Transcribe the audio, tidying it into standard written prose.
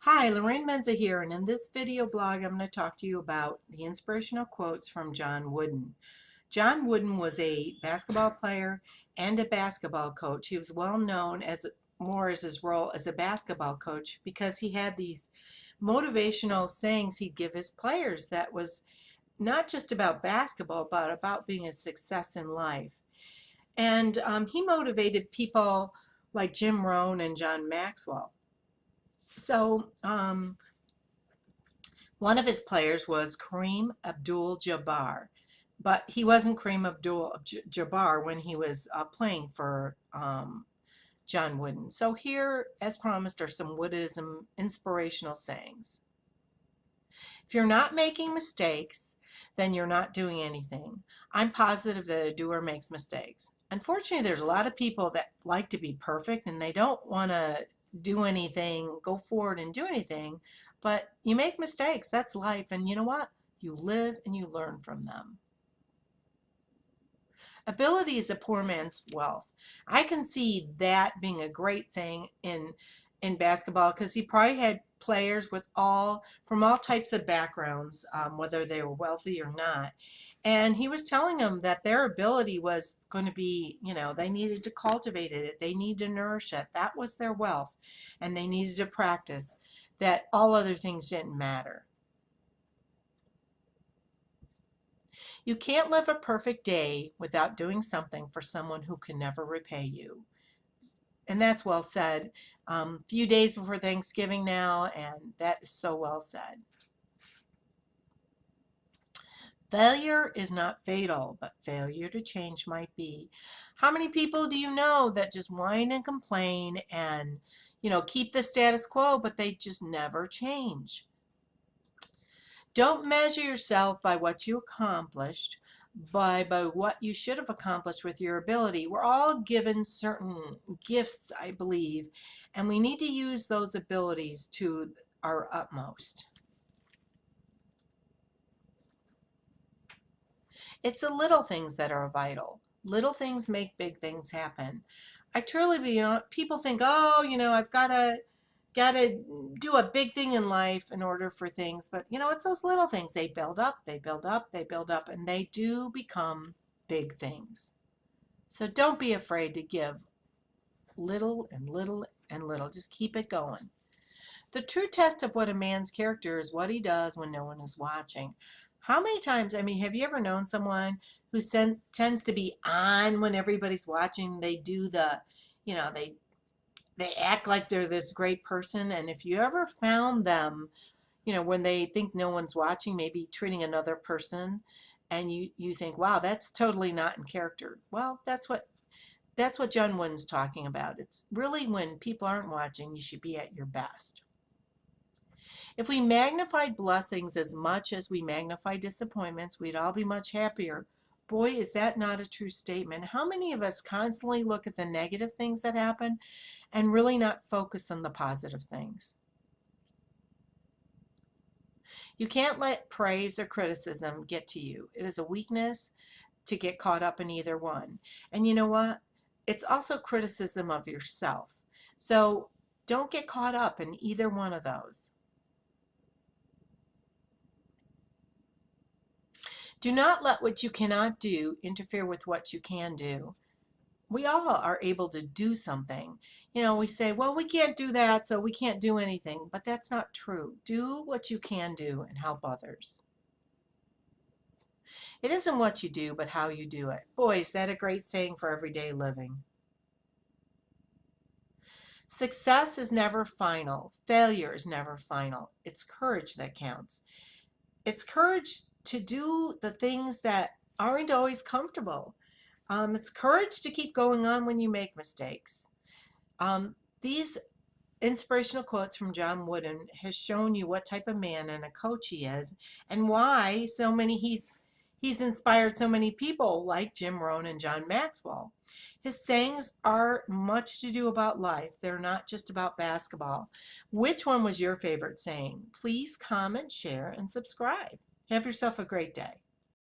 Hi, Lorraine Menza here, and in this video blog I'm going to talk to you about the inspirational quotes from John Wooden. John Wooden was a basketball player and a basketball coach. He was well known as more as his role as a basketball coach because he had these motivational sayings he'd give his players that was not just about basketball but about being a success in life. And he motivated people like Jim Rohn and John Maxwell. So one of his players was Kareem Abdul Jabar, but he wasn't Kareem Abdul Jabbar when he was playing for John Wooden. So here, as promised, are some Woodenism inspirational sayings. If you're not making mistakes, then you're not doing anything. I'm positive that a doer makes mistakes. Unfortunately, there's a lot of people that like to be perfect and they don't want to do anything, go forward and do anything, but you make mistakes. That's life. And you know what? You live and you learn from them. Ability is a poor man's wealth. I can see that being a great thing in basketball because he probably had players with from all types of backgrounds, whether they were wealthy or not. And he was telling them that their ability was going to be, they needed to cultivate it. They needed to nourish it. That was their wealth. And they needed to practice. That all other things didn't matter. You can't live a perfect day without doing something for someone who can never repay you. And that's well said. Few days before Thanksgiving now, and that is so well said. Failure is not fatal, but failure to change might be. How many people do you know that just whine and complain and, keep the status quo, but they just never change? Don't measure yourself by what you accomplished, by what you should have accomplished with your ability. We're all given certain gifts, I believe, and we need to use those abilities to our utmost. It's the little things that are vital. Little things make big things happen. I truly believe, people think, oh, I've got to do a big thing in life in order for things, but it's those little things. They build up, they build up, they build up, and they do become big things. So don't be afraid to give little and little and little. Just keep it going. The true test of what a man's character is what he does when no one is watching. How many times, have you ever known someone who tends to be on when everybody's watching? They do they act like they're this great person, and if you ever found them, when they think no one's watching, maybe treating another person, and you think, wow, that's totally not in character. Well, that's what John Wooden's talking about. It's really when people aren't watching, you should be at your best. If we magnified blessings as much as we magnify disappointments, we'd all be much happier. Boy, is that not a true statement. How many of us constantly look at the negative things that happen and really not focus on the positive things? You can't let praise or criticism get to you. It is a weakness to get caught up in either one. And you know what? It's also criticism of yourself. So don't get caught up in either one of those. Do not let what you cannot do interfere with what you can do. We all are able to do something. We say, well, we can't do that, so we can't do anything. But that's not true. Do what you can do and help others. It isn't what you do, but how you do it. Boy, is that a great saying for everyday living. Success is never final. Failure is never final. It's courage that counts. It's courage to do the things that aren't always comfortable. It's courage to keep going on when you make mistakes. These inspirational quotes from John Wooden has shown you what type of man and a coach he is, and why he's inspired so many people like Jim Rohn and John Maxwell. His sayings are much to do about life. They're not just about basketball. Which one was your favorite saying? Please comment, share, and subscribe. Have yourself a great day.